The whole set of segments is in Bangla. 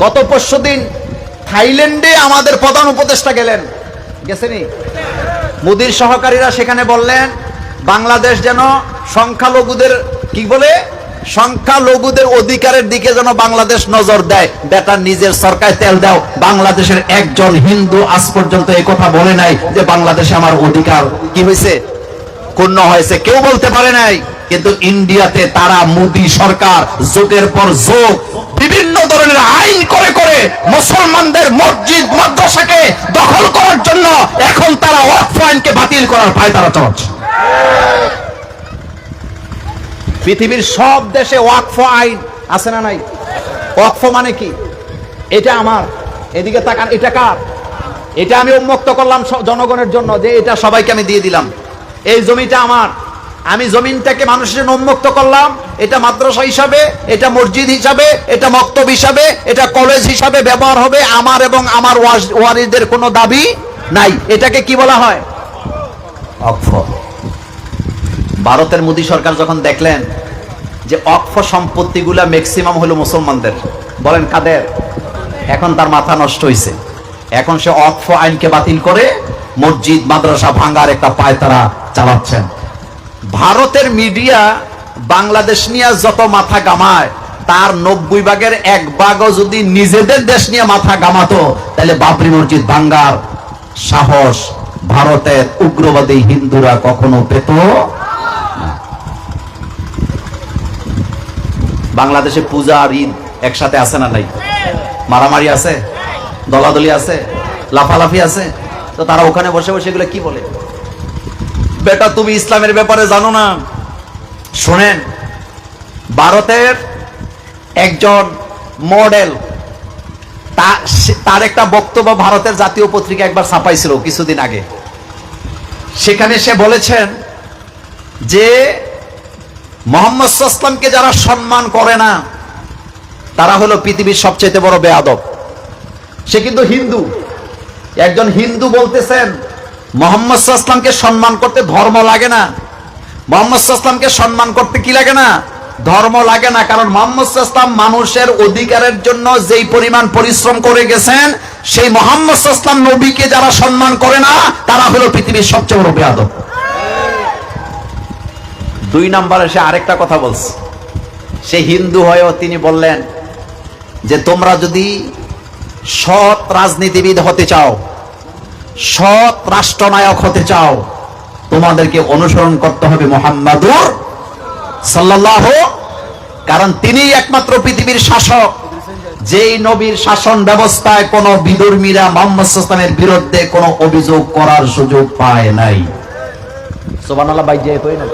গত পরশুদিন থাইল্যান্ডে আমাদের প্রধান উপদেষ্টা গেছেনি, মোদির সহকারীরা সেখানে বললেন বাংলাদেশ যেন সংখ্যালঘুদের কি বলে সংখ্যালঘুদের অধিকারের দিকে যেন বাংলাদেশ নজর দেয়। বেটা নিজের সরকারে তেল দাও, বাংলাদেশের একজন হিন্দু আজ পর্যন্ত এই কথা বলে নাই যে বাংলাদেশে আমার অধিকার কি হয়েছে, ক্ষুণ্ণ হয়েছে, কেউ বলতে পারে নাই। কিন্তু ইন্ডিয়াতে তারা মোদি সরকার যুগের পর যুগ বিভিন্ন ধরনের আইন করে করে মুসলমানদের মসজিদ মাদ্রাসাকে দখল করার জন্য এখন তারা ওয়াকফ আইনকে বাতিল করার পায়তারা চালাচ্ছে। পৃথিবীর সব দেশে ওয়াকফ আইন আছে না নাই? ওয়াকফ মানে কি? এটা আমার, এদিকে তাকান, এটা কার? এটা আমি উন্মুক্ত করলাম জনগণের জন্য, যে এটা সবাইকে আমি দিয়ে দিলাম। এই জমিটা আমার, আমি জমিনটাকে মানুষের জন্য উন্মুক্ত করলাম। এটা মাদ্রাসা হিসাবে, এটা মসজিদ হিসাবে, এটা মক্তব হিসাবে, এটা কলেজ হিসাবে ব্যবহার হবে। আমার এবং আমার ওয়ারিসদের কোনো দাবি নাই। এটাকে কি বলা হয়? ওয়াকফ। ভারতের মোদী সরকার যখন দেখলেন যে ওয়াকফ সম্পত্তিগুলা ম্যাক্সিমাম হলো মুসলমানদের, বলেন কাদের, এখন তার মাথা নষ্ট হয়েছে। এখন সে ওয়াকফ আইনকে বাতিল করে মসজিদ মাদ্রাসা ভাঙার একটা পায়তারা চালাচ্ছেন। ভারতের মিডিয়া বাংলাদেশ নিয়ে যত মাথা গামায় তার 90 ভাগের 1 ভাগও যদি নিজেদের দেশ নিয়ে মাথা গামাতো তাহলে বাবরি মসজিদ ভাঙার সাহস ভারতের উগ্রবাদী হিন্দুরা কখনো পেত না। বাংলাদেশে পূজা আর ঈদ একসাথে আছে না নাই? মারামারি আছে, দলাদলি আছে, লাফালাফি আছে। তো তারা ওখানে বসে বসে এগুলো কি বলে? বেটা তুমি ইসলামের ব্যাপারে জানো না। শোনেন, ভারতের একজন মডেল তার একটা বক্তব্য ভারতের জাতীয় পত্রিকা একবার ছাপাইছিল কিছুদিন আগে। সেখানে সে বলেছেন যে মুহাম্মদ সাল্লাল্লাহু আলাইহি ওয়াসাল্লামকে যারা সম্মান করে না তারা হলো পৃথিবীর সবচেয়ে বড় বেয়াদব। সে কিন্তু হিন্দু, একজন হিন্দু বলতেছেন মুহাম্মদ সাল্লাল্লাহু আলাইহি ওয়াসাল্লামকে সম্মান করতে ধর্ম লাগে না। মুহাম্মদ সাল্লাল্লাহু আলাইহি ওয়াসাল্লামকে সম্মান করতে কি লাগে না? ধর্ম লাগে না। কারণ মুহাম্মদ সাল্লাল্লাহু আলাইহি ওয়াসাল্লাম মানুষের অধিকারের জন্য যেই পরিমাণ পরিশ্রম করে গেছেন, সেই মুহাম্মদ সাল্লাল্লাহু আলাইহি ওয়াসাল্লাম নবীকে যারা সম্মান করে না তারা হলো পৃথিবীর সবচেয়ে বড় বেয়াদব। 2 নম্বরে সে আরেকটা কথা বলছে। সে হিন্দু হয়েও তিনি বললেন যে তোমরা যদি সৎ রাজনীতিবিদ হতে চাও, সৎ রাষ্ট্রনায়ক হতে চাও, তোমাদেরকে অনুসরণ করতে হবে মুহাম্মাদুর সাল্লাল্লাহু, কারণ তিনিই একমাত্র পৃথিবীর শাসক, যেই নবীর শাসন ব্যবস্থায় কোনো বিধর্মীরা মুহাম্মদ সাল্লাল্লাহু আলাইহি ওয়াসাল্লামের বিরুদ্ধে কোনো অভিযোগ করার সুযোগ পায় নাই। সুবহানাল্লাহ। ভাই যে কই না,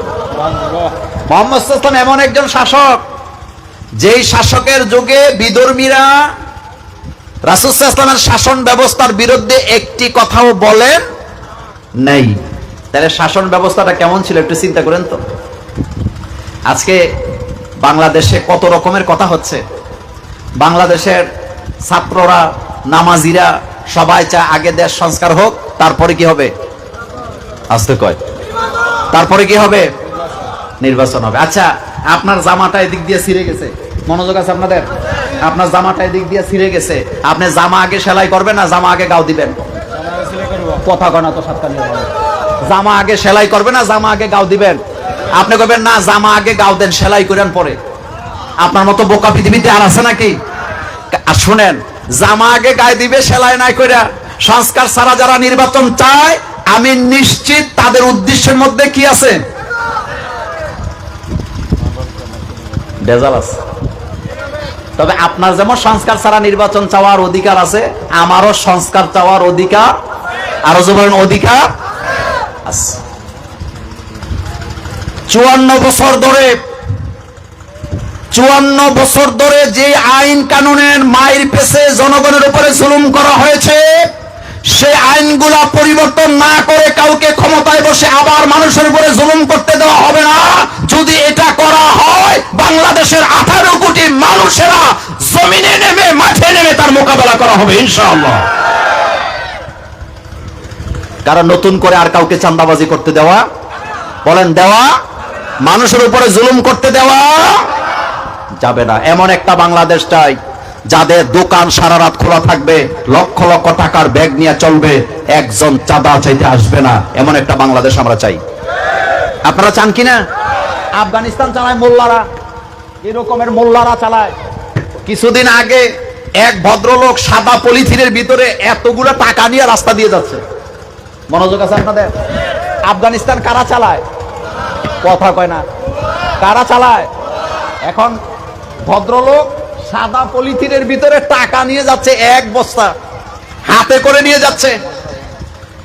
মুহাম্মদ সাল্লাল্লাহু আলাইহি ওয়াসাল্লাম এমন একজন শাসক, যেই শাসকের যুগে বিধর্মীরা রাসূল সাল্লাল্লাহু আলাইহি ওয়াসাল্লামের শাসন ব্যবস্থার বিরুদ্ধে একটি কথাও বলেন নাই। তাহলে শাসন ব্যবস্থাটা কেমন ছিল একটু চিন্তা করেন তো। আজকে বাংলাদেশে কত রকমের কথা হচ্ছে। বাংলাদেশের ছাত্ররা, নামাজিরা সবাই চায় আগে দেশ সংস্কার হোক, তারপরে কি হবে? আস্তে কয়, তারপরে কি হবে? নির্বাচন হবে। আচ্ছা, আপনার জামাটা এদিক দিয়ে ছিঁড়ে গেছে, মনোযোগ আছে আপনাদের? আপনার জামাটা এদিক দিয়ে ছিঁড়ে গেছে, আপনি জামা আগে সেলাই করবেন না জামা আগে গাও দিবেন? কথা কয় না তো সাতকানি। জামা আগে সেলাই করবেন না জামা আগে গাও দিবেন? আপনি কইবেন না জামা আগে গাও দেন, সেলাই করেন পরে। আপনার মতো বোকা পৃথিবীতে আর আছে নাকি? আর শুনেন, জামা আগে গায়ে দিবে সেলাই নাই কইরা। সংস্কার ছাড়া যারা নির্বাচন চায়, আমি নিশ্চিত তাদের উদ্দেশ্যের মধ্যে কি আছে? ভেজাল আছে। তবে আপনার যেমন সংস্কার ছাড়া নির্বাচন চাওয়ার অধিকার আছে, আমারও সংস্কার চাওয়ার অধিকার, আরো যেমন অধিকার আছে। 54 বছর ধরে যে আইন কানুনের মাইর পেছে জনগণের উপরে জুলুম করা হয়েছে, সেই আইনগুলা পরিবর্তন না করে কাউকে ক্ষমতায় বসে আবার মানুষের উপরে জুলুম করতে দেওয়া হবে না। যদি এটা করা হয়, বাংলাদেশের 18 কোটি মানুষেরা জমিনে নেমে, মাঠে নেমে তার মোকাবেলা করা হবে ইনশাআল্লাহ। কারণ নতুন করে আর কাউকে চাঁদাবাজি করতে দেওয়া, বলেন দেওয়া, মানুষের উপরে জুলুম করতে দেওয়া যাবে না। এমন একটা বাংলাদেশ চাই যাদের দোকান সারা রাত খোলা থাকবে, লক্ষ লক্ষ টাকার ব্যাগ নিয়ে চলবে, একজন চাঁদা চাইতে আসবে না, এমন একটা বাংলাদেশ আমরা চাই। আপনারা চান কিনা? আফগানিস্তান চালায় মোল্লারা, এরকমের মোল্লারা চালায়। কিছুদিন আগে এক ভদ্রলোক সাদা পলিথিনের ভিতরে এতগুলো টাকা নিয়ে রাস্তা দিয়ে যাচ্ছে। মনোযোগ আছে আপনাদের? আফগানিস্তান কারা চালায়? কথা কয় না। কারা চালায়? এখন ভদ্রলোক সাদা পলিথিনের ভিতরে টাকা নিয়ে যাচ্ছে, এক বস্তা হাতে করে নিয়ে যাচ্ছে।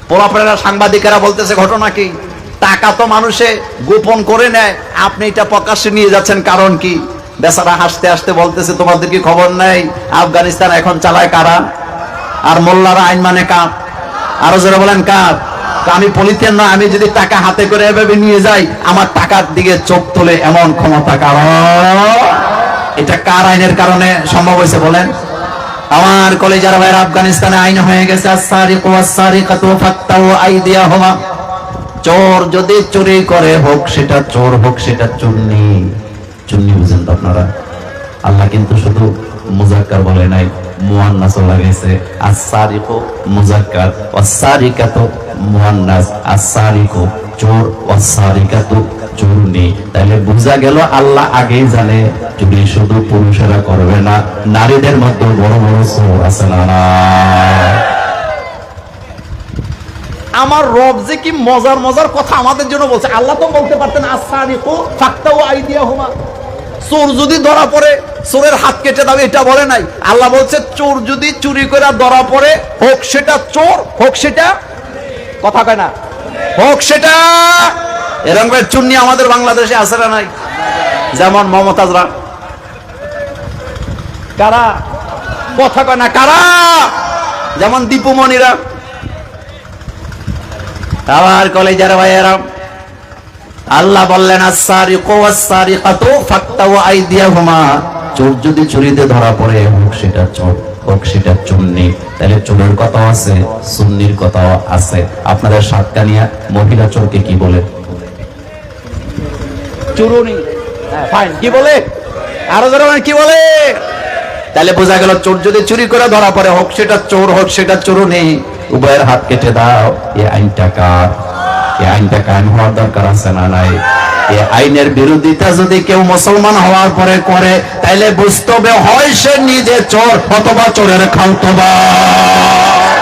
পোলাপেরা সাংবাদিকেরা বলতেছে ঘটনা কি? টাকা তো মানুষে গোপন করে নেয়, আপনি এটা প্রকাশ্যে নিয়ে যাচ্ছেন, কারণ কি? বেচারা হাসতে হাসতে বলতেছে তোমাদের কি খবর নাই আফগানিস্তান এখন চালায় কারা? আর মোল্লারা আইন মানে কাপ। আরো জোরে বলেন কাপ। আমি পলিথিন না, আমি যদি টাকা হাতে করে এভাবে নিয়ে যাই, আমার টাকার দিকে চোখ তোলে এমন ক্ষমতা কার? এটা কার আইনের কারণে সম্ভব হয়েছে বলেন? আমার কলেজের ভাইয়ের, আফগানিস্তানে আইন হয়ে গেছে আস-সারিকু ওয়াস-সারিকাতু ফাক্তাউ আইদিয়াহুমা। চোর যদি চুরি করে, হোক সেটা চোর হোক সেটা চুন্নি। চুন্নি বুঝেন তো আপনারা? আল্লাহ কিন্তু শুধু মুজাক্কার বলে নাই, মুয়ান্নাস লাগাইছে। আস-সারিকু মুজাক্কার, ওয়াস-সারিকাতু মুয়ান্নাস। আস-সারিকু চোর, ওয়াস-সারিকাতু চুন্নি। তাহলে বোঝা গেল আল্লাহ আগেই জানে চুরি শুধু পুরুষেরা করবে না, নারীদের মধ্যে বড় বড় চোর আছে না? আমার রব যে কি মজার মজার কথা আমাদের জন্য বলছে। আল্লাহ তো বলতে পারতেন আস-সারিকু ফাক্তাউ আইদিয়াহুমা, চোর যদি ধরা পড়ে চোরের হাত কেটে দাও, এটা বলে নাই। আল্লাহ বলছে চোর যদি চুরি করে ধরা পড়ে, হোক সেটা চোর হোক সেটা, কথা কয় না, হোক সেটা। এরকম চুন্নি আমাদের বাংলাদেশে আছে না নাই? যেমন মমতাজরা। কারা? কথা কয় না কারা? যেমন দীপুমণিরা। আমার কলেজের ভাইয়েরা, আল্লাহ বললেন আস-সারিকু ওয়াস-সারিকাতু ফাক্তাউ আইদিয়াহুমা। চোর যদি চুরিতে ধরা পড়ে, হোক সেটা চোর হোক সেটা চুন্নি। তাহলে চোরের কথাও আছে, সুন্নির কথাও আছে। আপনাদের সাতকানিয়া মহিলা চোরকে কি বলে? চুরুনি। ফাইন, কি বলে? আরো যারা কি বলে? তাহলে বোঝা গেল চোর যদি চুরি করে ধরা পড়ে, হোক সেটা চোর হোক সেটা চুরুনি, উভয়ের হাত কেটে দাও। এই আইনটা কার? এই আইনটা কায়েম হওয়ার দরকার আছে না নাই? এই আইনের বিরোধিতা যদি কেউ মুসলমান হওয়ার পরে করে, তাইলে বুঝতে হবে হয় সে নিজে চোর অথবা চোরের খালতো ভাই।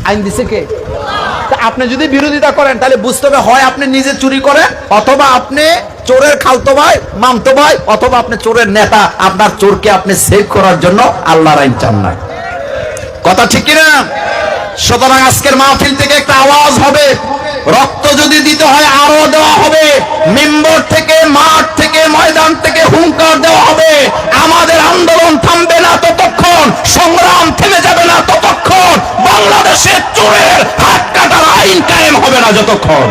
আইন দিছে কে? আপনি যদি বিরোধিতা করেন, তাহলে বুঝতে হবে হয় আপনি নিজে চুরি করেন, অথবা আপনি চোরের খালতো ভাই, মামতো ভাই, অথবা আপনি চোরের নেতা। আপনার চোরকে আপনি সেভ করার জন্য আল্লাহর আইন চান না। কথা ঠিক কিনা? সুতরাং আজকের মাহফিল থেকে একটা আওয়াজ হবে, রক্ত যদি দিতে হয় আরো দেওয়া হবে, মেম্বর থেকে, মাঠ থেকে, ময়দান থেকে হুঙ্কার দেওয়া হবে। আমাদের আন্দোলন থামবে না ততক্ষণ, সংগ্রাম থেমে যাবে না ততক্ষণ, বাংলাদেশের চোরের হাত কাটার আইন কায়েম হবে না যতক্ষণ।